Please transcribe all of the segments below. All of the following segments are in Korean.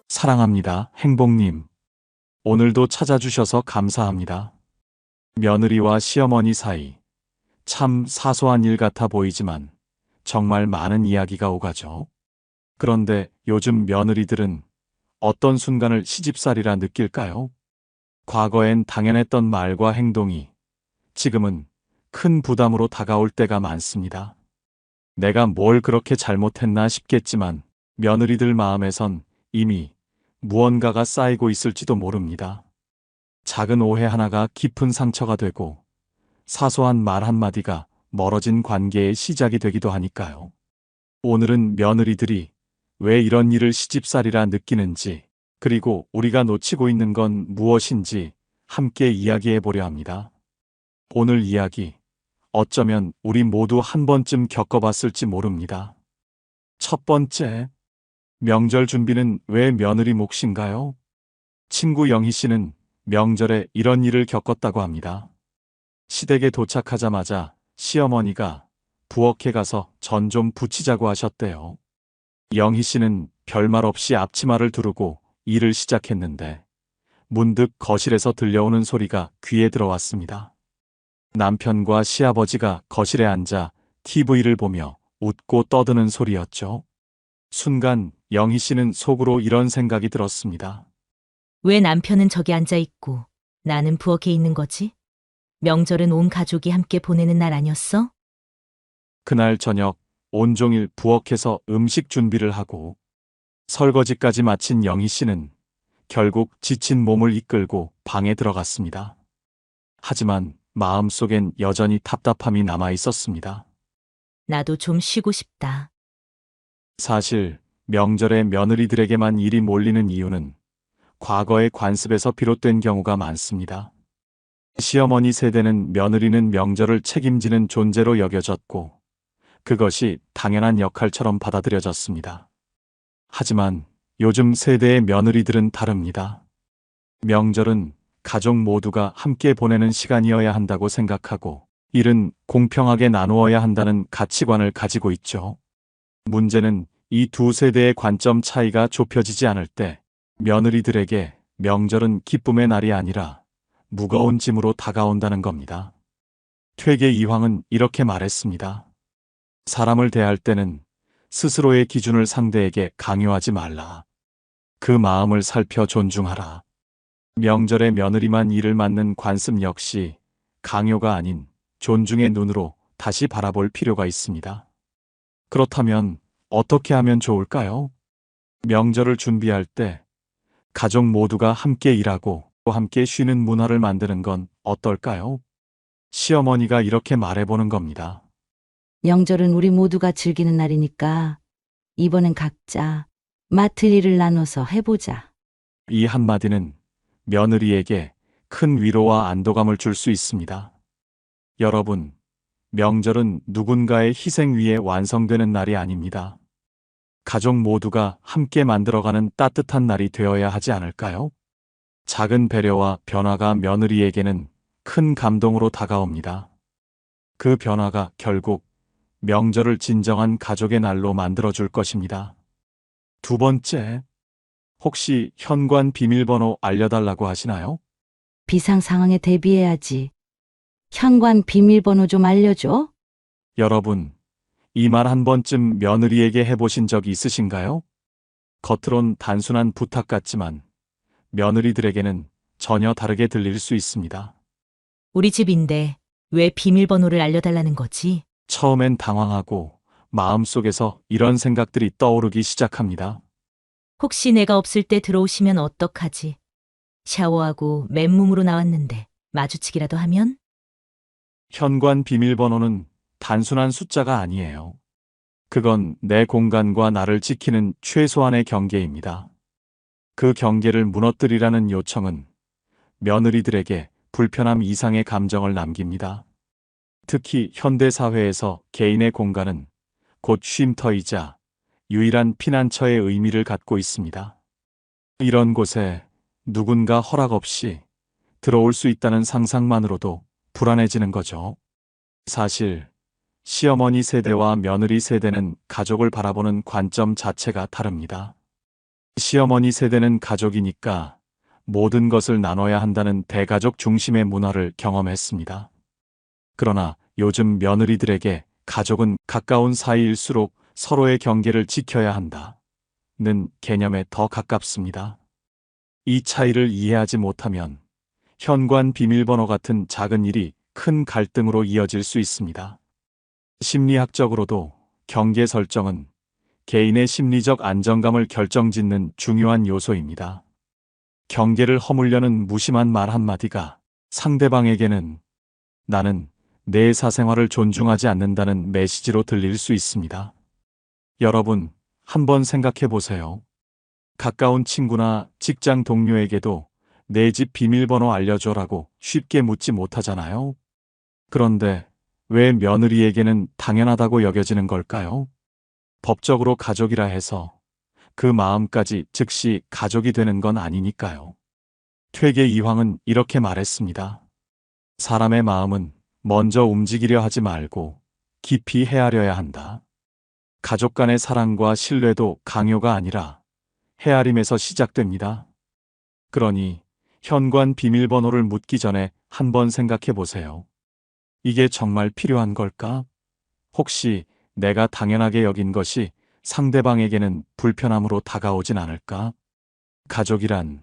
사랑합니다, 행복님. 오늘도 찾아주셔서 감사합니다. 며느리와 시어머니 사이. 참 사소한 일 같아 보이지만 정말 많은 이야기가 오가죠. 그런데 요즘 며느리들은 어떤 순간을 시집살이라 느낄까요? 과거엔 당연했던 말과 행동이 지금은 큰 부담으로 다가올 때가 많습니다. 내가 뭘 그렇게 잘못했나 싶겠지만 며느리들 마음에선 이미 무언가가 쌓이고 있을지도 모릅니다. 작은 오해 하나가 깊은 상처가 되고 사소한 말 한마디가 멀어진 관계의 시작이 되기도 하니까요. 오늘은 며느리들이 왜 이런 일을 시집살이라 느끼는지, 그리고 우리가 놓치고 있는 건 무엇인지 함께 이야기해 보려 합니다. 오늘 이야기, 어쩌면 우리 모두 한 번쯤 겪어봤을지 모릅니다. 첫 번째, 명절 준비는 왜 며느리 몫인가요? 친구 영희 씨는 명절에 이런 일을 겪었다고 합니다. 시댁에 도착하자마자 시어머니가 부엌에 가서 전 좀 부치자고 하셨대요. 영희 씨는 별말 없이 앞치마를 두르고 일을 시작했는데 문득 거실에서 들려오는 소리가 귀에 들어왔습니다. 남편과 시아버지가 거실에 앉아 TV를 보며 웃고 떠드는 소리였죠. 순간 영희 씨는 속으로 이런 생각이 들었습니다. 왜 남편은 저기 앉아 있고 나는 부엌에 있는 거지? 명절은 온 가족이 함께 보내는 날 아니었어? 그날 저녁 온종일 부엌에서 음식 준비를 하고 설거지까지 마친 영희 씨는 결국 지친 몸을 이끌고 방에 들어갔습니다. 하지만 마음속엔 여전히 답답함이 남아 있었습니다. 나도 좀 쉬고 싶다. 사실 명절에 며느리들에게만 일이 몰리는 이유는 과거의 관습에서 비롯된 경우가 많습니다. 시어머니 세대는 며느리는 명절을 책임지는 존재로 여겨졌고 그것이 당연한 역할처럼 받아들여졌습니다. 하지만 요즘 세대의 며느리들은 다릅니다. 명절은 가족 모두가 함께 보내는 시간이어야 한다고 생각하고 일은 공평하게 나누어야 한다는 가치관을 가지고 있죠. 문제는 이 두 세대의 관점 차이가 좁혀지지 않을 때 며느리들에게 명절은 기쁨의 날이 아니라 무거운 짐으로 다가온다는 겁니다. 퇴계 이황은 이렇게 말했습니다. 사람을 대할 때는 스스로의 기준을 상대에게 강요하지 말라. 그 마음을 살펴 존중하라. 명절에 며느리만 일을 맡는 관습 역시 강요가 아닌 존중의 눈으로 다시 바라볼 필요가 있습니다. 그렇다면 어떻게 하면 좋을까요? 명절을 준비할 때 가족 모두가 함께 일하고 또 함께 쉬는 문화를 만드는 건 어떨까요? 시어머니가 이렇게 말해보는 겁니다. 명절은 우리 모두가 즐기는 날이니까 이번엔 각자 맡을 일을 나눠서 해보자. 이 한마디는 며느리에게 큰 위로와 안도감을 줄 수 있습니다. 여러분, 명절은 누군가의 희생 위에 완성되는 날이 아닙니다. 가족 모두가 함께 만들어가는 따뜻한 날이 되어야 하지 않을까요? 작은 배려와 변화가 며느리에게는 큰 감동으로 다가옵니다. 그 변화가 결국 명절을 진정한 가족의 날로 만들어줄 것입니다. 두 번째, 혹시 현관 비밀번호 알려달라고 하시나요? 비상 상황에 대비해야지. 현관 비밀번호 좀 알려줘. 여러분, 이 말 한 번쯤 며느리에게 해보신 적이 있으신가요? 겉으론 단순한 부탁 같지만 며느리들에게는 전혀 다르게 들릴 수 있습니다. 우리 집인데 왜 비밀번호를 알려달라는 거지? 처음엔 당황하고 마음속에서 이런 생각들이 떠오르기 시작합니다. 혹시 내가 없을 때 들어오시면 어떡하지? 샤워하고 맨몸으로 나왔는데 마주치기라도 하면? 현관 비밀번호는 단순한 숫자가 아니에요. 그건 내 공간과 나를 지키는 최소한의 경계입니다. 그 경계를 무너뜨리라는 요청은 며느리들에게 불편함 이상의 감정을 남깁니다. 특히 현대사회에서 개인의 공간은 곧 쉼터이자 유일한 피난처의 의미를 갖고 있습니다. 이런 곳에 누군가 허락 없이 들어올 수 있다는 상상만으로도 불안해지는 거죠. 사실 시어머니 세대와 며느리 세대는 가족을 바라보는 관점 자체가 다릅니다. 시어머니 세대는 가족이니까 모든 것을 나눠야 한다는 대가족 중심의 문화를 경험했습니다. 그러나 요즘 며느리들에게 가족은 가까운 사이일수록 서로의 경계를 지켜야 한다는 개념에 더 가깝습니다. 이 차이를 이해하지 못하면 현관 비밀번호 같은 작은 일이 큰 갈등으로 이어질 수 있습니다. 심리학적으로도 경계 설정은 개인의 심리적 안정감을 결정짓는 중요한 요소입니다. 경계를 허물려는 무심한 말 한마디가 상대방에게는 나는 내 사생활을 존중하지 않는다는 메시지로 들릴 수 있습니다. 여러분, 한번 생각해 보세요. 가까운 친구나 직장 동료에게도 내 집 비밀번호 알려줘라고 쉽게 묻지 못하잖아요. 그런데 왜 며느리에게는 당연하다고 여겨지는 걸까요? 법적으로 가족이라 해서 그 마음까지 즉시 가족이 되는 건 아니니까요. 퇴계 이황은 이렇게 말했습니다. 사람의 마음은 먼저 움직이려 하지 말고 깊이 헤아려야 한다. 가족 간의 사랑과 신뢰도 강요가 아니라 헤아림에서 시작됩니다. 그러니 현관 비밀번호를 묻기 전에 한번 생각해 보세요. 이게 정말 필요한 걸까? 혹시 내가 당연하게 여긴 것이 상대방에게는 불편함으로 다가오진 않을까? 가족이란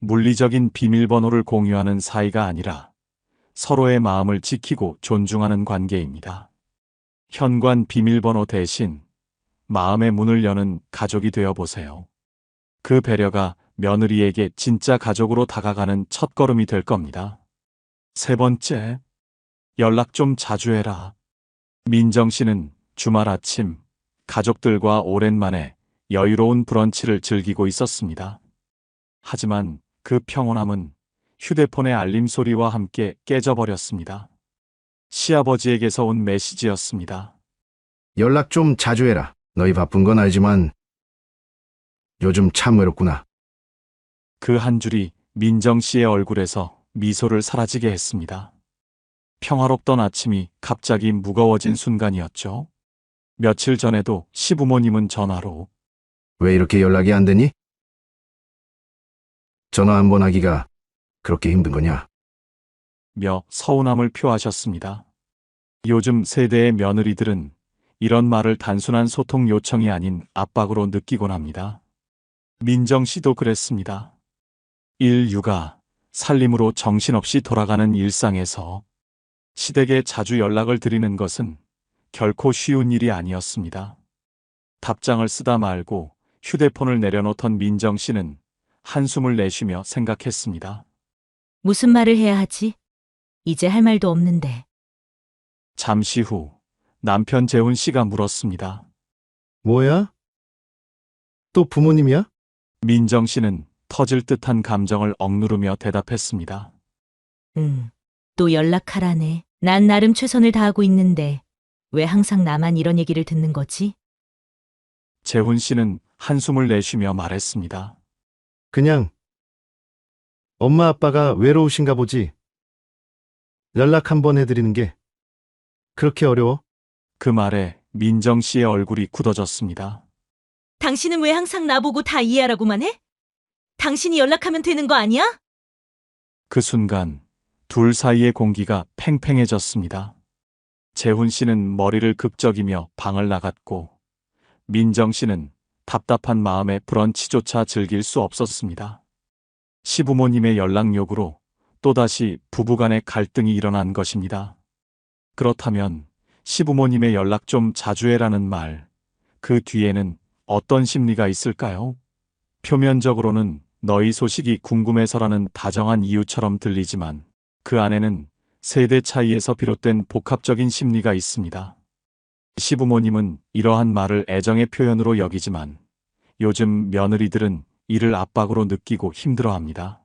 물리적인 비밀번호를 공유하는 사이가 아니라 서로의 마음을 지키고 존중하는 관계입니다. 현관 비밀번호 대신 마음의 문을 여는 가족이 되어 보세요. 그 배려가 며느리에게 진짜 가족으로 다가가는 첫걸음이 될 겁니다. 세 번째, 연락 좀 자주 해라. 민정 씨는 주말 아침 가족들과 오랜만에 여유로운 브런치를 즐기고 있었습니다. 하지만 그 평온함은 휴대폰의 알림 소리와 함께 깨져버렸습니다. 시아버지에게서 온 메시지였습니다. 연락 좀 자주 해라. 너희 바쁜 건 알지만 요즘 참 외롭구나. 그 한 줄이 민정 씨의 얼굴에서 미소를 사라지게 했습니다. 평화롭던 아침이 갑자기 무거워진 순간이었죠. 며칠 전에도 시부모님은 전화로 왜 이렇게 연락이 안 되니? 전화 한 번 하기가 그렇게 힘든 거냐? 며 서운함을 표하셨습니다. 요즘 세대의 며느리들은 이런 말을 단순한 소통 요청이 아닌 압박으로 느끼곤 합니다. 민정 씨도 그랬습니다. 일, 육아, 살림으로 정신없이 돌아가는 일상에서 시댁에 자주 연락을 드리는 것은 결코 쉬운 일이 아니었습니다. 답장을 쓰다 말고 휴대폰을 내려놓던 민정 씨는 한숨을 내쉬며 생각했습니다. 무슨 말을 해야 하지? 이제 할 말도 없는데. 잠시 후 남편 재훈 씨가 물었습니다. 뭐야? 또 부모님이야? 민정 씨는 터질 듯한 감정을 억누르며 대답했습니다. 또 연락하라네. 난 나름 최선을 다하고 있는데 왜 항상 나만 이런 얘기를 듣는 거지? 재훈 씨는 한숨을 내쉬며 말했습니다. 그냥 엄마 아빠가 외로우신가 보지. 연락 한 번 해드리는 게 그렇게 어려워? 그 말에 민정 씨의 얼굴이 굳어졌습니다. 당신은 왜 항상 나보고 다 이해하라고만 해? 당신이 연락하면 되는 거 아니야? 그 순간 둘 사이의 공기가 팽팽해졌습니다. 재훈 씨는 머리를 극적이며 방을 나갔고 민정 씨는 답답한 마음에 브런치조차 즐길 수 없었습니다. 시부모님의 연락 요구로 또다시 부부간의 갈등이 일어난 것입니다. 그렇다면 시부모님의 연락 좀 자주 해라는 말, 그 뒤에는 어떤 심리가 있을까요? 표면적으로는 너희 소식이 궁금해서라는 다정한 이유처럼 들리지만 그 안에는 세대 차이에서 비롯된 복합적인 심리가 있습니다. 시부모님은 이러한 말을 애정의 표현으로 여기지만 요즘 며느리들은 이를 압박으로 느끼고 힘들어합니다.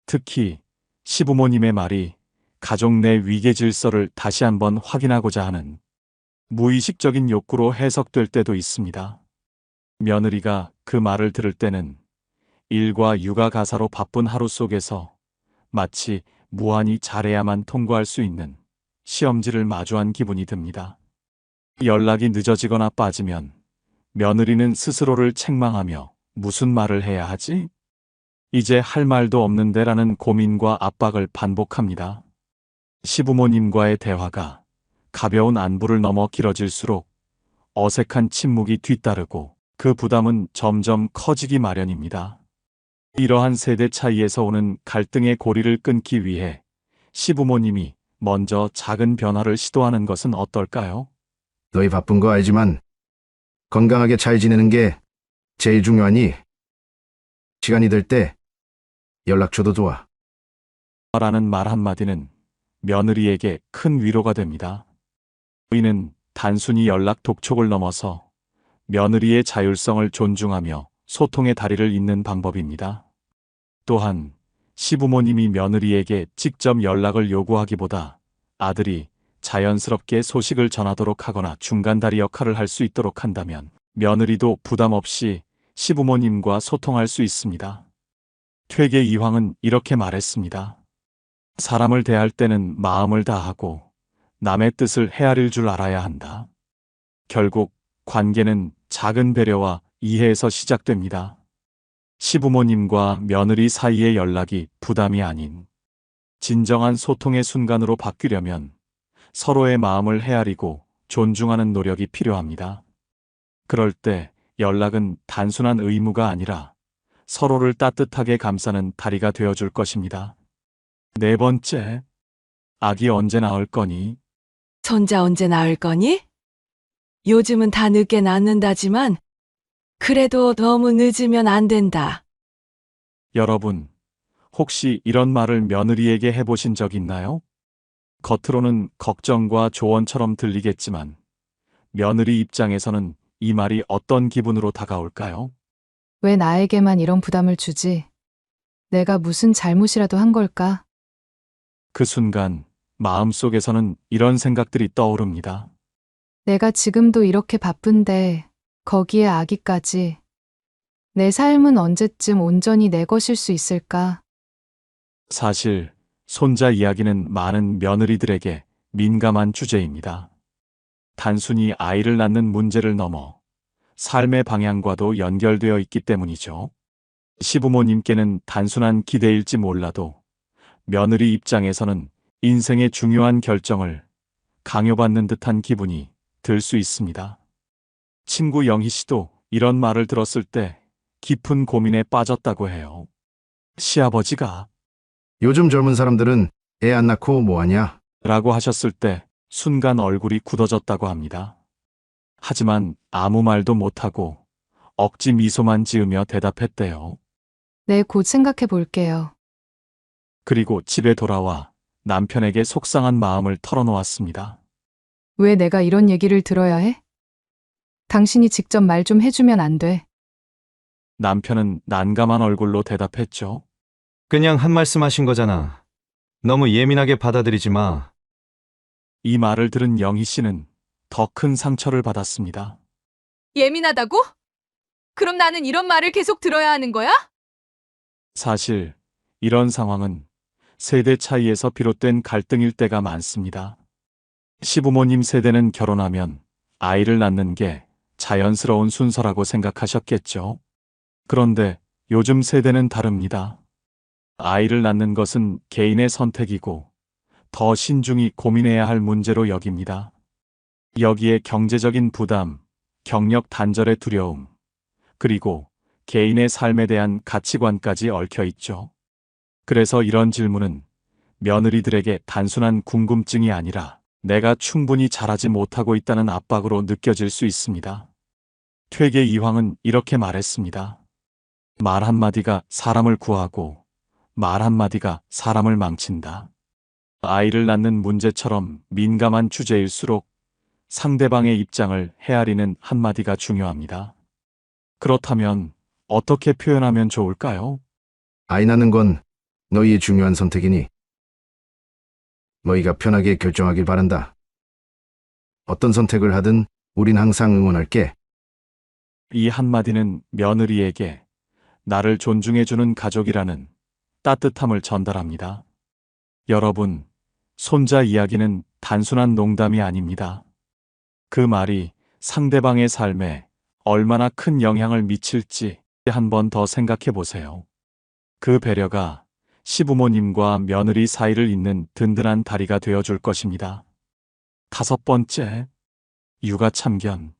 특히 시부모님의 말이 가족 내 위계 질서를 다시 한번 확인하고자 하는 무의식적인 욕구로 해석될 때도 있습니다. 며느리가 그 말을 들을 때는 일과 육아 가사로 바쁜 하루 속에서 마치 무한히 잘해야만 통과할 수 있는 시험지를 마주한 기분이 듭니다. 연락이 늦어지거나 빠지면 며느리는 스스로를 책망하며 무슨 말을 해야 하지? 이제 할 말도 없는데라는 고민과 압박을 반복합니다. 시부모님과의 대화가 가벼운 안부를 넘어 길어질수록 어색한 침묵이 뒤따르고 그 부담은 점점 커지기 마련입니다. 이러한 세대 차이에서 오는 갈등의 고리를 끊기 위해 시부모님이 먼저 작은 변화를 시도하는 것은 어떨까요? 너희 바쁜 거 알지만 건강하게 잘 지내는 게 제일 중요하니 시간이 될 때 연락 줘도 좋아. 라는 말 한마디는 며느리에게 큰 위로가 됩니다. 이는 단순히 연락 독촉을 넘어서 며느리의 자율성을 존중하며 소통의 다리를 잇는 방법입니다. 또한 시부모님이 며느리에게 직접 연락을 요구하기보다 아들이 자연스럽게 소식을 전하도록 하거나 중간다리 역할을 할 수 있도록 한다면 며느리도 부담 없이 시부모님과 소통할 수 있습니다. 퇴계 이황은 이렇게 말했습니다. 사람을 대할 때는 마음을 다하고 남의 뜻을 헤아릴 줄 알아야 한다. 결국 관계는 작은 배려와 이해에서 시작됩니다. 시부모님과 며느리 사이의 연락이 부담이 아닌 진정한 소통의 순간으로 바뀌려면 서로의 마음을 헤아리고 존중하는 노력이 필요합니다. 그럴 때 연락은 단순한 의무가 아니라 서로를 따뜻하게 감싸는 다리가 되어줄 것입니다. 네 번째, 아기 언제 낳을 거니? 손자 언제 낳을 거니? 요즘은 다 늦게 낳는다지만 그래도 너무 늦으면 안 된다. 여러분, 혹시 이런 말을 며느리에게 해보신 적 있나요? 겉으로는 걱정과 조언처럼 들리겠지만 며느리 입장에서는 이 말이 어떤 기분으로 다가올까요? 왜 나에게만 이런 부담을 주지? 내가 무슨 잘못이라도 한 걸까? 그 순간 마음속에서는 이런 생각들이 떠오릅니다. 내가 지금도 이렇게 바쁜데 거기에 아기까지. 내 삶은 언제쯤 온전히 내 것일 수 있을까? 사실 손자 이야기는 많은 며느리들에게 민감한 주제입니다. 단순히 아이를 낳는 문제를 넘어 삶의 방향과도 연결되어 있기 때문이죠. 시부모님께는 단순한 기대일지 몰라도 며느리 입장에서는 인생의 중요한 결정을 강요받는 듯한 기분이 들 수 있습니다. 친구 영희 씨도 이런 말을 들었을 때 깊은 고민에 빠졌다고 해요. 시아버지가 요즘 젊은 사람들은 애 안 낳고 뭐하냐? 라고 하셨을 때 순간 얼굴이 굳어졌다고 합니다. 하지만 아무 말도 못하고 억지 미소만 지으며 대답했대요. 네, 곧 생각해 볼게요. 그리고 집에 돌아와 남편에게 속상한 마음을 털어놓았습니다. 왜 내가 이런 얘기를 들어야 해? 당신이 직접 말 좀 해주면 안 돼. 남편은 난감한 얼굴로 대답했죠. 그냥 한 말씀 하신 거잖아. 너무 예민하게 받아들이지 마. 이 말을 들은 영희 씨는 더 큰 상처를 받았습니다. 예민하다고? 그럼 나는 이런 말을 계속 들어야 하는 거야? 사실 이런 상황은 세대 차이에서 비롯된 갈등일 때가 많습니다. 시부모님 세대는 결혼하면 아이를 낳는 게 자연스러운 순서라고 생각하셨겠죠. 그런데 요즘 세대는 다릅니다. 아이를 낳는 것은 개인의 선택이고 더 신중히 고민해야 할 문제로 여깁니다. 여기에 경제적인 부담, 경력 단절의 두려움, 그리고 개인의 삶에 대한 가치관까지 얽혀 있죠. 그래서 이런 질문은 며느리들에게 단순한 궁금증이 아니라 내가 충분히 잘하지 못하고 있다는 압박으로 느껴질 수 있습니다. 퇴계 이황은 이렇게 말했습니다. 말 한마디가 사람을 구하고 말 한마디가 사람을 망친다. 아이를 낳는 문제처럼 민감한 주제일수록 상대방의 입장을 헤아리는 한마디가 중요합니다. 그렇다면 어떻게 표현하면 좋을까요? 아이 낳는 건 너희의 중요한 선택이니 너희가 편하게 결정하길 바란다. 어떤 선택을 하든 우린 항상 응원할게. 이 한마디는 며느리에게 나를 존중해주는 가족이라는 따뜻함을 전달합니다. 여러분, 손자 이야기는 단순한 농담이 아닙니다. 그 말이 상대방의 삶에 얼마나 큰 영향을 미칠지 한 번 더 생각해 보세요. 그 배려가 시부모님과 며느리 사이를 잇는 든든한 다리가 되어 줄 것입니다. 5번째, 육아 참견.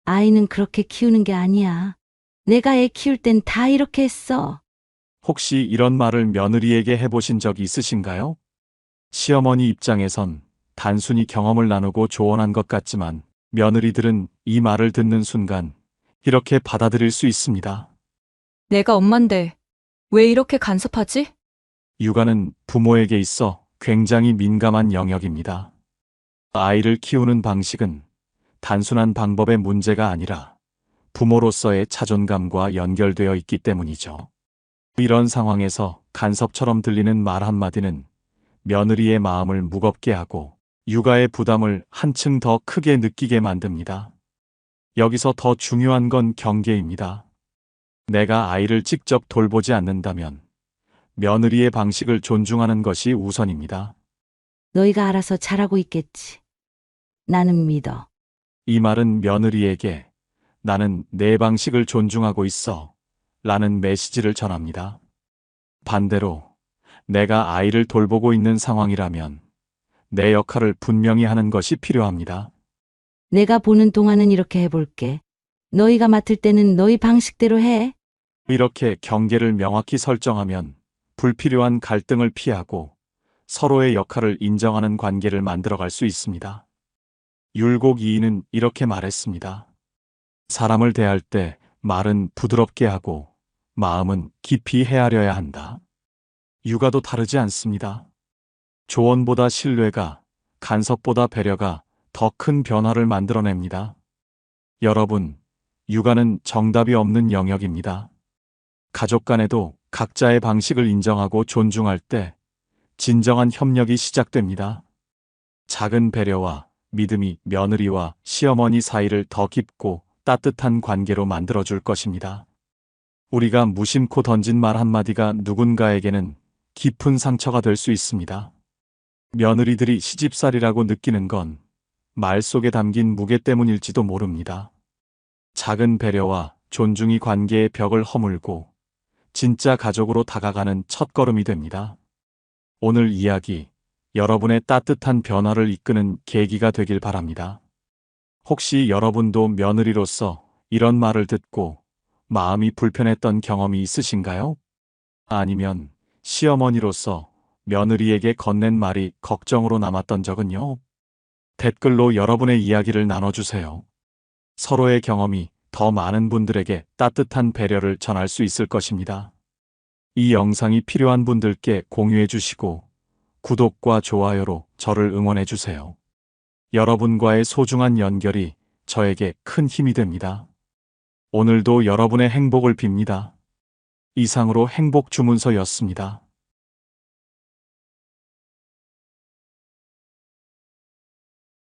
아이는 그렇게 키우는 게 아니야. 내가 애 키울 땐 다 이렇게 했어. 혹시 이런 말을 며느리에게 해보신 적 있으신가요? 시어머니 입장에선 단순히 경험을 나누고 조언한 것 같지만 며느리들은 이 말을 듣는 순간 이렇게 받아들일 수 있습니다. 내가 엄만데 왜 이렇게 간섭하지? 육아는 부모에게 있어 굉장히 민감한 영역입니다. 아이를 키우는 방식은 단순한 방법의 문제가 아니라 부모로서의 자존감과 연결되어 있기 때문이죠. 이런 상황에서 간섭처럼 들리는 말 한마디는 며느리의 마음을 무겁게 하고 육아의 부담을 한층 더 크게 느끼게 만듭니다. 여기서 더 중요한 건 경계입니다. 내가 아이를 직접 돌보지 않는다면 며느리의 방식을 존중하는 것이 우선입니다. 너희가 알아서 잘하고 있겠지. 나는 믿어. 이 말은 며느리에게 나는 내 방식을 존중하고 있어 라는 메시지를 전합니다. 반대로 내가 아이를 돌보고 있는 상황이라면 내 역할을 분명히 하는 것이 필요합니다. 내가 보는 동안은 이렇게 해볼게. 너희가 맡을 때는 너희 방식대로 해. 이렇게 경계를 명확히 설정하면 불필요한 갈등을 피하고 서로의 역할을 인정하는 관계를 만들어갈 수 있습니다. 율곡 이인은 이렇게 말했습니다. 사람을 대할 때 말은 부드럽게 하고 마음은 깊이 헤아려야 한다. 육아도 다르지 않습니다. 조언보다 신뢰가, 간섭보다 배려가 더 큰 변화를 만들어냅니다. 여러분, 육아는 정답이 없는 영역입니다. 가족 간에도 각자의 방식을 인정하고 존중할 때 진정한 협력이 시작됩니다. 작은 배려와 믿음이 며느리와 시어머니 사이를 더 깊고 따뜻한 관계로 만들어줄 것입니다. 우리가 무심코 던진 말 한마디가 누군가에게는 깊은 상처가 될 수 있습니다. 며느리들이 시집살이라고 느끼는 건 말 속에 담긴 무게 때문일지도 모릅니다. 작은 배려와 존중이 관계의 벽을 허물고 진짜 가족으로 다가가는 첫걸음이 됩니다. 오늘 이야기, 여러분의 따뜻한 변화를 이끄는 계기가 되길 바랍니다. 혹시 여러분도 며느리로서 이런 말을 듣고 마음이 불편했던 경험이 있으신가요? 아니면 시어머니로서 며느리에게 건넨 말이 걱정으로 남았던 적은요? 댓글로 여러분의 이야기를 나눠주세요. 서로의 경험이 더 많은 분들에게 따뜻한 배려를 전할 수 있을 것입니다. 이 영상이 필요한 분들께 공유해 주시고 구독과 좋아요로 저를 응원해 주세요. 여러분과의 소중한 연결이 저에게 큰 힘이 됩니다. 오늘도 여러분의 행복을 빕니다. 이상으로 행복 주문서였습니다.